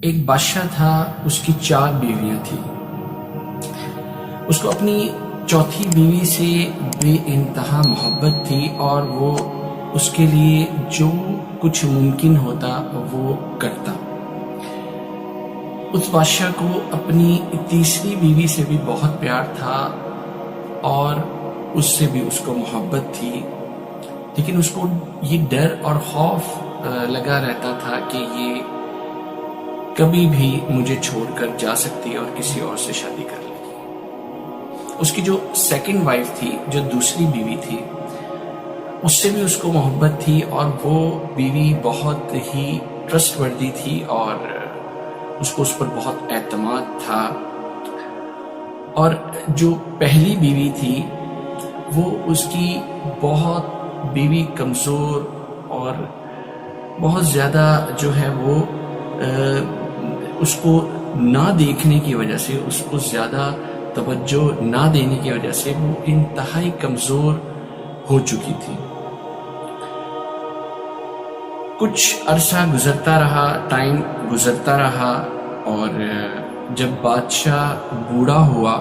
ایک بادشاہ تھا، اس کی 4 بیویاں تھیں۔ اس کو اپنی چوتھی بیوی سے بے انتہا محبت تھی اور وہ اس کے لیے جو کچھ ممکن ہوتا وہ کرتا۔ اس بادشاہ کو اپنی تیسری بیوی سے بھی بہت پیار تھا اور اس سے بھی اس کو محبت تھی، لیکن اس کو یہ ڈر اور خوف لگا رہتا تھا کہ یہ کبھی بھی مجھے چھوڑ کر جا سکتی اور کسی اور سے شادی کر لے گی۔ اس کی جو سیکنڈ وائف تھی، جو دوسری بیوی تھی، اس سے بھی اس کو محبت تھی اور وہ بیوی بہت ہی ٹرسٹ وردی تھی اور اس پر بہت اعتماد تھا۔ اور جو پہلی بیوی تھی وہ اس کی بہت بیوی کمزور اور بہت زیادہ جو ہے وہ اس کو نہ دیکھنے کی وجہ سے، اس کو زیادہ توجہ نہ دینے کی وجہ سے وہ انتہائی کمزور ہو چکی تھی۔ کچھ عرصہ گزرتا رہا، ٹائم گزرتا رہا، اور جب بادشاہ بوڑھا ہوا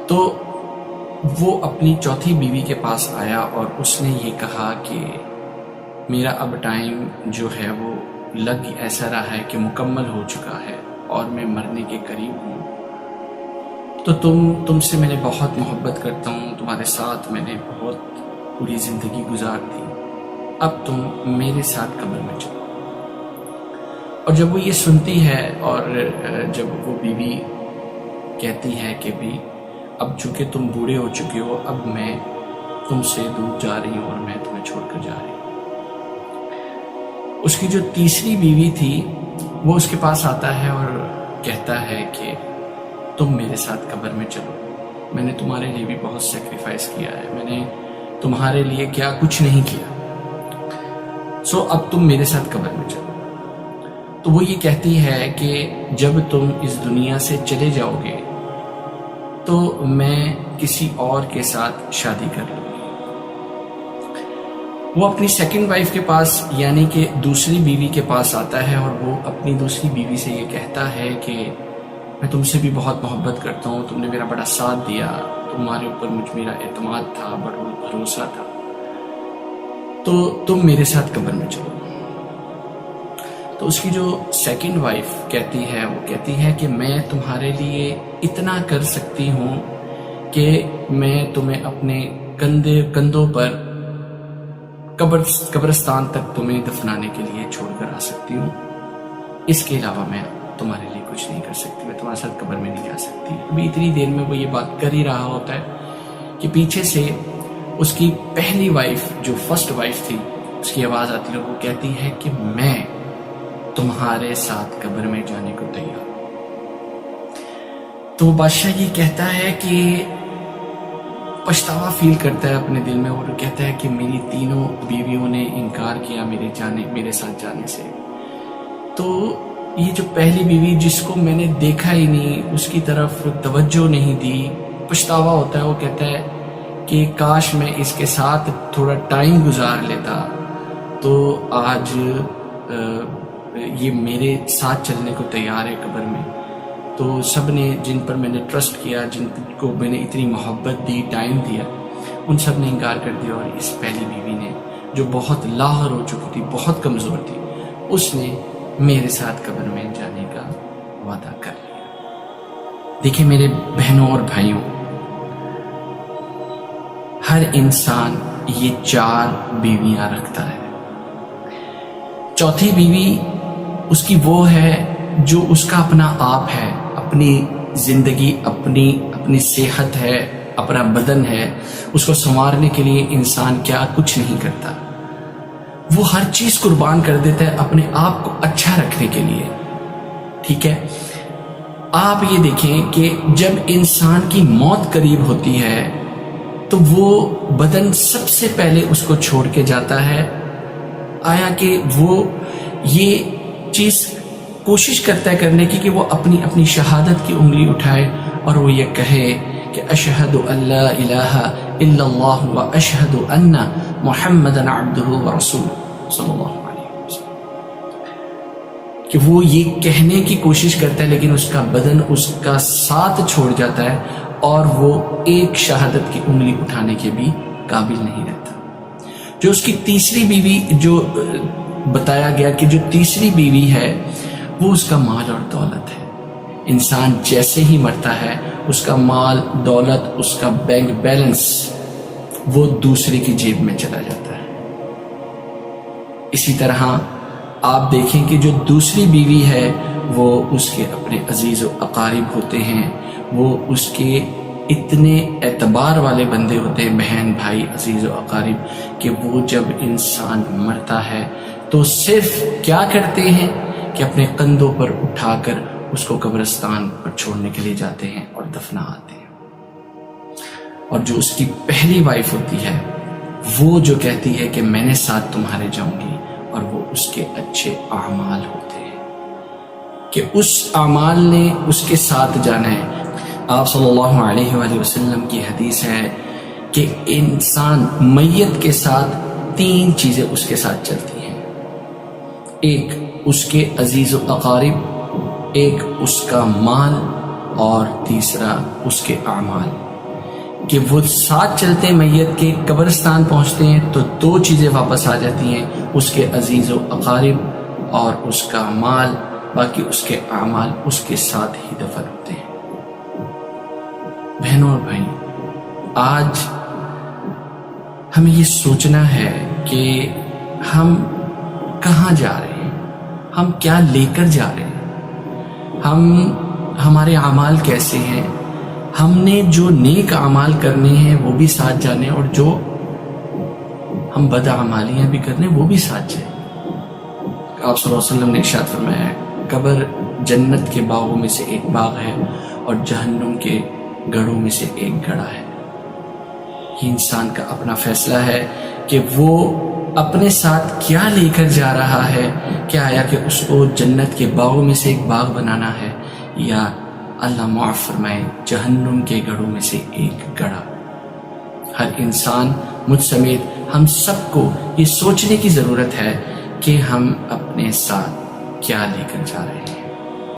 تو وہ اپنی چوتھی بیوی کے پاس آیا اور اس نے یہ کہا کہ میرا اب ٹائم جو ہے وہ لگ ایسا رہا ہے کہ مکمل ہو چکا ہے اور میں مرنے کے قریب ہوں، تو تم سے میں نے بہت محبت کرتا ہوں، تمہارے ساتھ میں نے بہت پوری زندگی گزار دی، اب تم میرے ساتھ قبر میں چلو۔ اور جب وہ یہ سنتی ہے اور جب وہ بیوی کہتی ہے کہ بھی اب چونکہ تم بوڑھے ہو چکے ہو، اب میں تم سے دور جا رہی ہوں اور میں تمہیں چھوڑ کر جا رہی ہوں۔ اس کی جو تیسری بیوی تھی وہ اس کے پاس آتا ہے اور کہتا ہے کہ تم میرے ساتھ قبر میں چلو، میں نے تمہارے لیے بھی بہت سیکریفائس کیا ہے، میں نے تمہارے لیے کیا کچھ نہیں کیا، سو اب تم میرے ساتھ قبر میں چلو۔ تو وہ یہ کہتی ہے کہ جب تم اس دنیا سے چلے جاؤ گے تو میں کسی اور کے ساتھ شادی کر لوں گی۔ وہ اپنی سیکنڈ وائف کے پاس یعنی کہ دوسری بیوی کے پاس آتا ہے اور وہ اپنی دوسری بیوی سے یہ کہتا ہے کہ میں تم سے بھی بہت محبت کرتا ہوں، تم نے میرا بڑا ساتھ دیا، تمہارے اوپر میرا اعتماد تھا، بڑا بھروسہ تھا، تو تم میرے ساتھ قبر میں چلو۔ تو اس کی جو سیکنڈ وائف کہتی ہے، وہ کہتی ہے کہ میں تمہارے لیے اتنا کر سکتی ہوں کہ میں تمہیں اپنے کندھوں پر قبرستان تک تمہیں دفنانے کے لیے چھوڑ کر آ سکتی ہوں، اس کے علاوہ میں تمہارے لیے کچھ نہیں کر سکتی، میں تمہارے ساتھ قبر میں نہیں جا سکتی۔ ابھی اتنی دیر میں وہ یہ بات کر ہی رہا ہوتا ہے کہ پیچھے سے اس کی پہلی وائف جو فرسٹ وائف تھی، اس کی آواز آتی ہے، وہ کہتی ہے کہ میں تمہارے ساتھ قبر میں جانے کو تیار ہوں۔ تو بادشاہ یہ کہتا ہے کہ پچھتاوا فیل کرتا ہے اپنے دل میں اور کہتا ہے کہ میری تینوں بیویوں نے انکار کیا میرے ساتھ جانے سے، تو یہ جو پہلی بیوی جس کو میں نے دیکھا ہی نہیں، اس کی طرف توجہ نہیں دی، پچھتاوا ہوتا ہے۔ وہ کہتا ہے کہ کاش میں اس کے ساتھ تھوڑا ٹائم گزار لیتا تو آج یہ میرے ساتھ چلنے کو تیار ہے قبر میں۔ تو سب نے جن پر میں نے ٹرسٹ کیا، جن کو میں نے اتنی محبت دی، ٹائم دیا، ان سب نے انکار کر دیا، اور اس پہلی بیوی نے جو بہت لاغر ہو چکی تھی، بہت کمزور تھی، اس نے میرے ساتھ قبر میں جانے کا وعدہ کر لیا۔ دیکھیں میرے بہنوں اور بھائیوں، ہر انسان یہ 4 بیویاں رکھتا ہے۔ چوتھی بیوی اس کی وہ ہے جو اس کا اپنا آپ ہے، اپنی زندگی، اپنی صحت ہے، اپنا بدن ہے، اس کو سنوارنے کے لیے انسان کیا کچھ نہیں کرتا، وہ ہر چیز قربان کر دیتا ہے اپنے آپ کو اچھا رکھنے کے لیے، ٹھیک ہے۔ آپ یہ دیکھیں کہ جب انسان کی موت قریب ہوتی ہے تو وہ بدن سب سے پہلے اس کو چھوڑ کے جاتا ہے، آیا کہ وہ یہ چیز کوشش کرتا ہے کرنے کی کہ وہ اپنی شہادت کی انگلی اٹھائے اور وہ یہ کہے کہ اشہد ان لا الہ الا اللہ و اشہد ان محمدا عبدہ و رسولہ صلی اللہ علیہ وسلم، کہ وہ یہ کہنے کی کوشش کرتا ہے لیکن اس کا بدن اس کا ساتھ چھوڑ جاتا ہے اور وہ ایک شہادت کی انگلی اٹھانے کے بھی قابل نہیں رہتا. جو اس کی تیسری بیوی، جو بتایا گیا کہ جو تیسری بیوی ہے وہ اس کا مال اور دولت ہے. انسان جیسے ہی مرتا ہے اس کا مال، دولت، اس کا بینک بیلنس وہ دوسرے کی جیب میں چلا جاتا ہے. اسی طرح آپ دیکھیں کہ جو دوسری بیوی ہے وہ اس کے اپنے عزیز و اقارب ہوتے ہیں، وہ اس کے اتنے اعتبار والے بندے ہوتے ہیں، بہن، بھائی، عزیز و اقارب، کہ وہ جب انسان مرتا ہے تو صرف کیا کرتے ہیں کہ اپنے کندھوں پر اٹھا کر اس کو قبرستان پر چھوڑنے کے لیے جاتے ہیں اور دفنا آتے ہیں. اور جو اس کی پہلی وائف ہوتی ہے وہ جو کہتی ہے کہ میں نے ساتھ تمہارے جاؤں گی، اور وہ اس کے اچھے اعمال ہوتے ہیں کہ اس اعمال نے اس کے ساتھ جانا ہے. آپ صلی اللہ علیہ وآلہ وسلم کی حدیث ہے کہ انسان میت کے ساتھ 3 چیزیں اس کے ساتھ چلتی ہیں. ایک اس کے عزیز و اقارب، ایک اس کا مال، اور تیسرا اس کے اعمال. کہ وہ ساتھ چلتے ہیں، میت کے قبرستان پہنچتے ہیں تو 2 چیزیں واپس آ جاتی ہیں، اس کے عزیز و اقارب اور اس کا مال، باقی اس کے اعمال اس کے ساتھ ہی دفن ہوتے ہیں. بہنوں اور بھائی، آج ہمیں یہ سوچنا ہے کہ ہم کہاں جا رہے ہیں، ہم کیا لے کر جا رہے ہیں، ہمارے اعمال کیسے ہیں. ہم نے جو نیک اعمال کرنے ہیں وہ بھی ساتھ جانے، اور جو ہم بد اعمالیاں بھی کرنے وہ بھی ساتھ جائیں. آپ صلی اللہ علیہ وسلم نے ارشاد فرمایا ہے قبر جنت کے باغوں میں سے ایک باغ ہے اور جہنم کے گڑھوں میں سے ایک گڑھا ہے. یہ انسان کا اپنا فیصلہ ہے کہ وہ اپنے ساتھ کیا لے کر جا رہا ہے. کیا آیا کہ اس کو جنت کے باغوں میں سے ایک باغ بنانا ہے، یا اللہ معاف فرمائے جہنم کے گڑھوں میں سے ایک گڑھا. ہر انسان، مجھ سمیت ہم سب کو یہ سوچنے کی ضرورت ہے کہ ہم اپنے ساتھ کیا لے کر جا رہے ہیں.